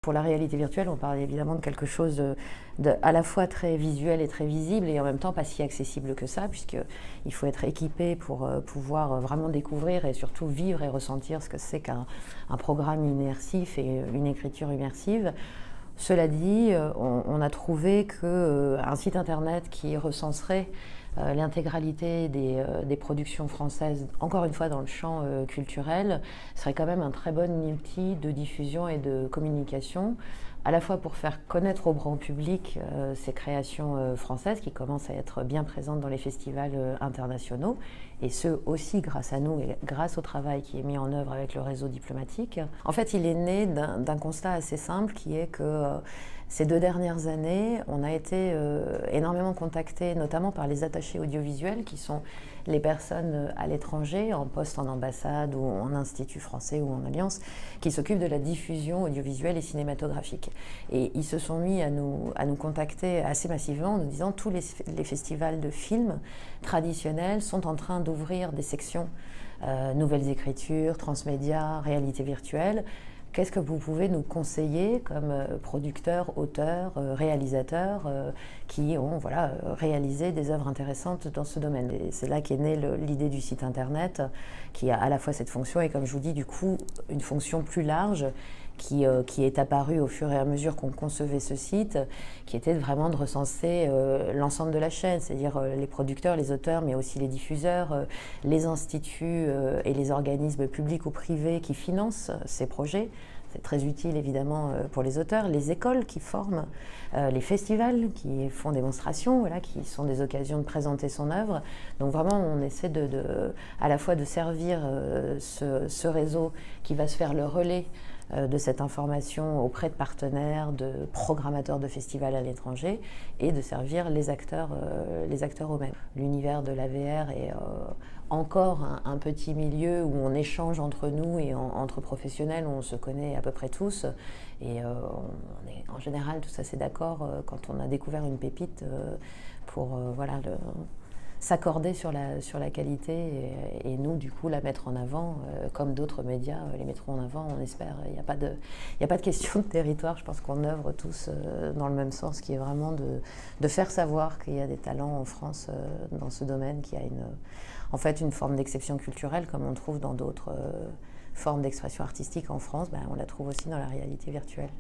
Pour la réalité virtuelle, on parle évidemment de quelque chose à la fois très visuel et très visible et en même temps pas si accessible que ça, puisqu'il faut être équipé pour pouvoir vraiment découvrir et surtout vivre et ressentir ce que c'est qu'un programme immersif et une écriture immersive. Cela dit, on a trouvé qu'un site internet qui recenserait l'intégralité des productions françaises, encore une fois dans le champ culturel, serait quand même un très bon outil de diffusion et de communication, à la fois pour faire connaître au grand public ces créations françaises qui commencent à être bien présentes dans les festivals internationaux, et ce aussi grâce à nous et grâce au travail qui est mis en œuvre avec le réseau diplomatique. En fait, il est né d'un constat assez simple qui est que ces 2 dernières années, on a été énormément contactés, notamment par les attachés audiovisuels, qui sont les personnes à l'étranger, en poste en ambassade ou en institut français ou en alliance, qui s'occupent de la diffusion audiovisuelle et cinématographique. Et ils se sont mis à nous contacter assez massivement en nous disant tous les festivals de films traditionnels sont en train d'ouvrir des sections nouvelles écritures, transmédia, réalité virtuelle. Qu'est-ce que vous pouvez nous conseiller comme producteurs, auteurs, réalisateurs qui ont réalisé des œuvres intéressantes dans ce domaine? Et c'est là qu'est née l'idée du site internet, qui a à la fois cette fonction et, comme je vous dis, du coup, une fonction plus large qui est apparue au fur et à mesure qu'on concevait ce site, qui était vraiment de recenser l'ensemble de la chaîne, c'est-à-dire les producteurs, les auteurs, mais aussi les diffuseurs, les instituts et les organismes publics ou privés qui financent ces projets. C'est très utile évidemment pour les auteurs, les écoles qui forment, les festivals qui font démonstrations, voilà, qui sont des occasions de présenter son œuvre. Donc vraiment, on essaie à la fois de servir ce réseau qui va se faire le relais de cette information auprès de partenaires, de programmateurs de festivals à l'étranger, et de servir les acteurs eux-mêmes. L'univers de la VR est encore un petit milieu où on échange entre nous et entre professionnels, où on se connaît à peu près tous, et on est en général tous assez d'accord quand on a découvert une pépite pour s'accorder sur la qualité et nous, du coup, la mettre en avant, comme d'autres médias les mettront en avant, on espère. Il n'y a pas de question de territoire, je pense qu'on œuvre tous dans le même sens, qui est vraiment de faire savoir qu'il y a des talents en France dans ce domaine, qu'il y a en fait une forme d'exception culturelle, comme on trouve dans d'autres formes d'expression artistique en France, on la trouve aussi dans la réalité virtuelle.